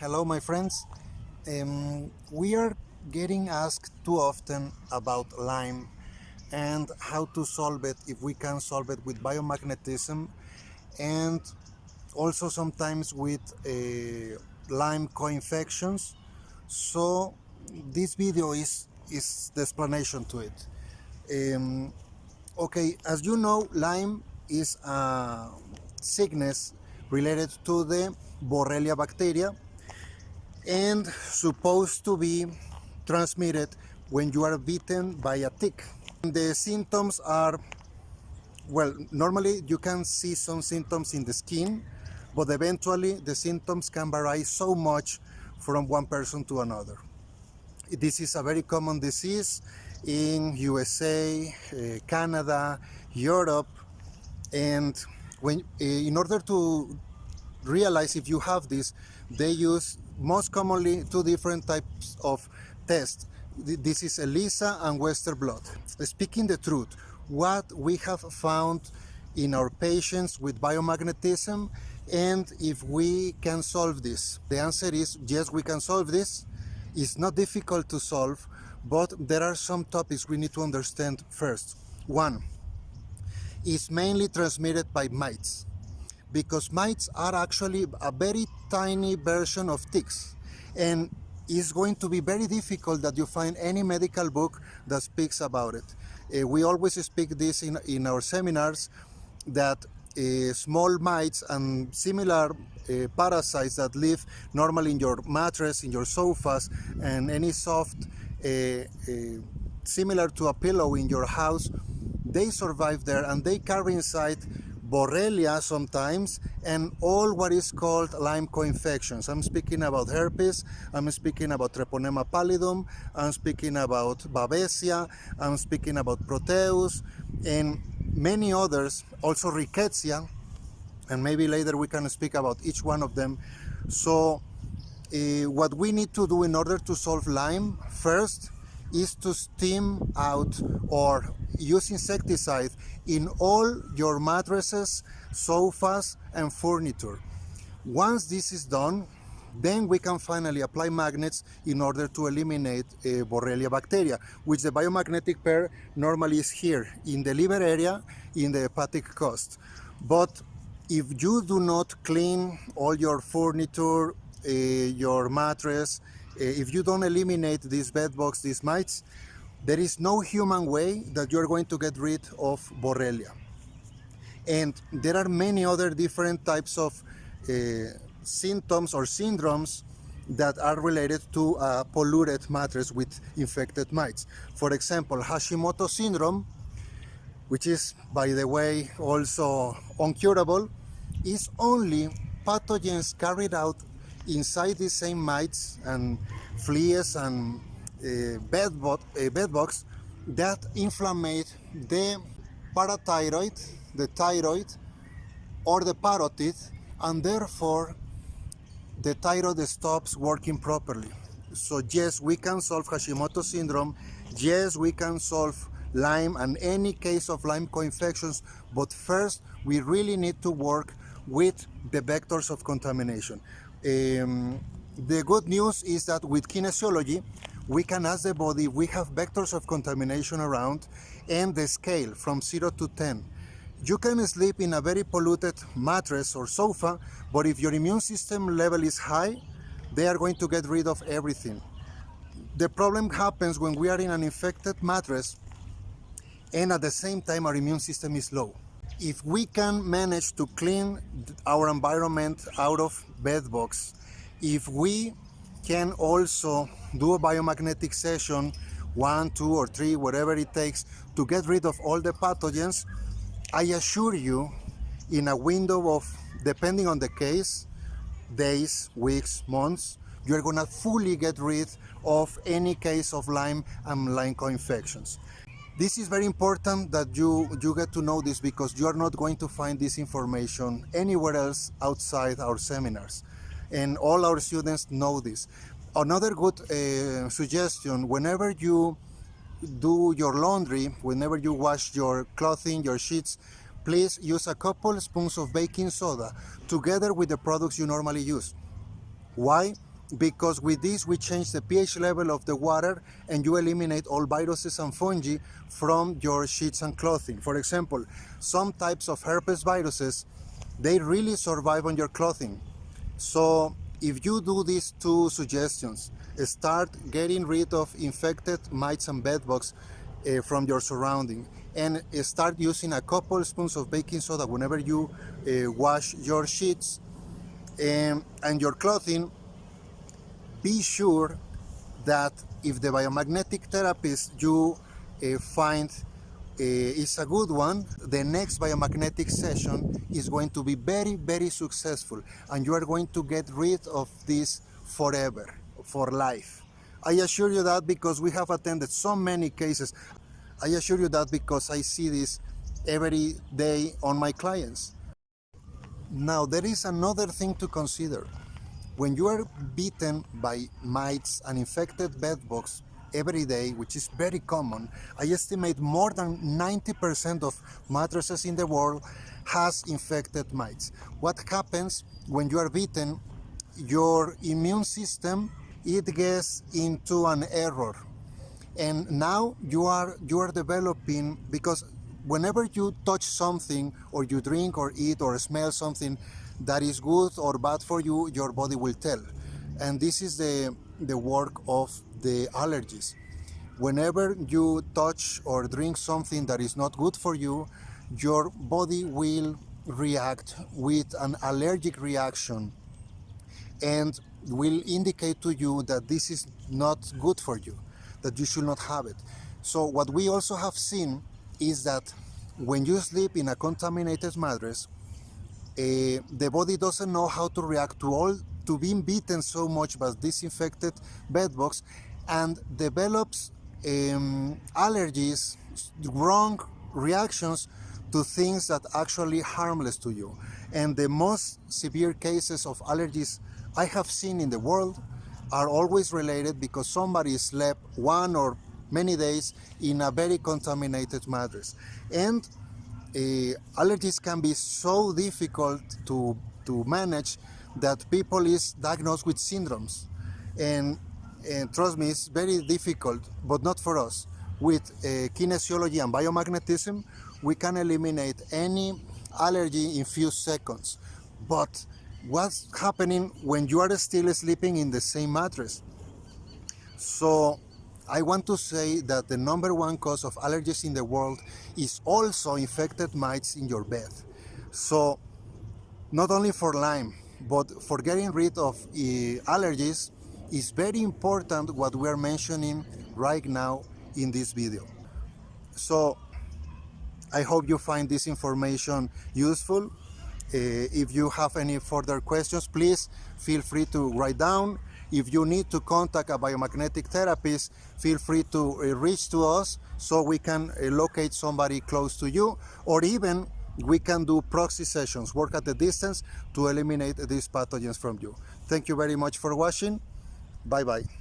Hello, my friends. We are getting asked too often about Lyme and how to solve it, if we can solve it with biomagnetism, and also sometimes with Lyme co-infections. So this video is the explanation to it. Um, okay, as you know, Lyme is a sickness related to the Borrelia bacteria and supposed to be transmitted when you are bitten by a tick. The symptoms are, well, normally you can see some symptoms in the skin, but eventually the symptoms can vary so much from one person to another. This is a very common disease in USA, Canada, Europe, and in order to realize if you have this, they use most commonly two different types of tests. This is ELISA and Western blot. Speaking the truth, what we have found in our patients with biomagnetism, and if we can solve this. The answer is yes, we can solve this. It's not difficult to solve, but there are some topics we need to understand first. One, is mainly transmitted by mites, because mites are actually a very tiny version of ticks, and it's going to be very difficult that you find any medical book that speaks about it. We always speak this in our seminars, that small mites and similar parasites that live normally in your mattress, in your sofas, and any soft similar to a pillow in your house, they survive there and they carry inside Borrelia sometimes, and all what is called Lyme co-infections. I'm speaking about herpes, I'm speaking about Treponema pallidum, I'm speaking about Babesia, I'm speaking about Proteus, and many others, also Rickettsia, and maybe later we can speak about each one of them. So what we need to do in order to solve Lyme first is to steam out or use insecticide in all your mattresses, sofas, and furniture. Once this is done, then we can finally apply magnets in order to eliminate Borrelia bacteria, which the biomagnetic pair normally is here in the liver area, in the hepatic coast. But if you do not clean all your furniture, your mattress, if you don't eliminate these bed bugs, these mites, there is no human way that you're going to get rid of Borrelia. And there are many other different types of symptoms or syndromes that are related to a polluted mattress with infected mites. For example, Hashimoto syndrome, which is, by the way, also uncurable, is only pathogens carried out inside the same mites and fleas and bed bugs that inflammate the parathyroid, the thyroid, or the parotid, and therefore the thyroid stops working properly. So yes, we can solve Hashimoto syndrome, yes, we can solve Lyme and any case of Lyme co-infections, but first we really need to work with the vectors of contamination. The good news is that with kinesiology, we can ask the body if we have vectors of contamination around, and the scale from 0 to 10. You can sleep in a very polluted mattress or sofa, but if your immune system level is high, they are going to get rid of everything. The problem happens when we are in an infected mattress and at the same time our immune system is low. If we can manage to clean our environment out of bed bugs, if we can also do a biomagnetic session, 1, 2, or 3, whatever it takes, to get rid of all the pathogens, I assure you, in a window of, depending on the case, days, weeks, months, you're gonna fully get rid of any case of Lyme and Lyme co-infections. This is very important that you get to know this, because you are not going to find this information anywhere else outside our seminars. And all our students know this. Another good suggestion, whenever you do your laundry, whenever you wash your clothing, your sheets, please use a couple spoons of baking soda together with the products you normally use. Why? because with this we change the pH level of the water and you eliminate all viruses and fungi from your sheets and clothing. For example, some types of herpes viruses, they really survive on your clothing. So if you do these two suggestions, start getting rid of infected mites and bedbugs from your surrounding, and start using a couple spoons of baking soda whenever you wash your sheets and your clothing. Be sure that if the biomagnetic therapist you find is a good one, the next biomagnetic session is going to be very, very successful, and you are going to get rid of this forever, for life. I assure you that because we have attended so many cases. I assure you that because I see this every day on my clients. Now, there is another thing to consider. When you are bitten by mites and infected bedbugs every day, which is very common, I estimate more than 90% of mattresses in the world has infected mites. What happens when you are bitten? Your immune system, it gets into an error. And now you are developing, because whenever you touch something or you drink or eat or smell something that is good or bad for you, your body will tell. And this is the work of the allergies. Whenever you touch or drink something that is not good for you, your body will react with an allergic reaction and will indicate to you that this is not good for you, that you should not have it. So what we also have seen is that when you sleep in a contaminated mattress, the body doesn't know how to react to being bitten so much by disinfected bedbugs, and develops allergies, wrong reactions to things that actually harmless to you. And the most severe cases of allergies I have seen in the world are always related because somebody slept one or many days in a very contaminated mattress. And allergies can be so difficult to manage that people is diagnosed with syndromes. And trust me, it's very difficult, but not for us. With kinesiology and biomagnetism, we can eliminate any allergy in few seconds. But what's happening when you are still sleeping in the same mattress? So I want to say that the number one cause of allergies in the world is also infected mites in your bed. So not only for Lyme, but for getting rid of allergies, is very important what we are mentioning right now in this video. So I hope you find this information useful. If you have any further questions, please feel free to write down. If you need to contact a biomagnetic therapist, feel free to reach to us so we can locate somebody close to you, or even we can do proxy sessions, work at a distance to eliminate these pathogens from you. Thank you very much for watching. Bye-bye.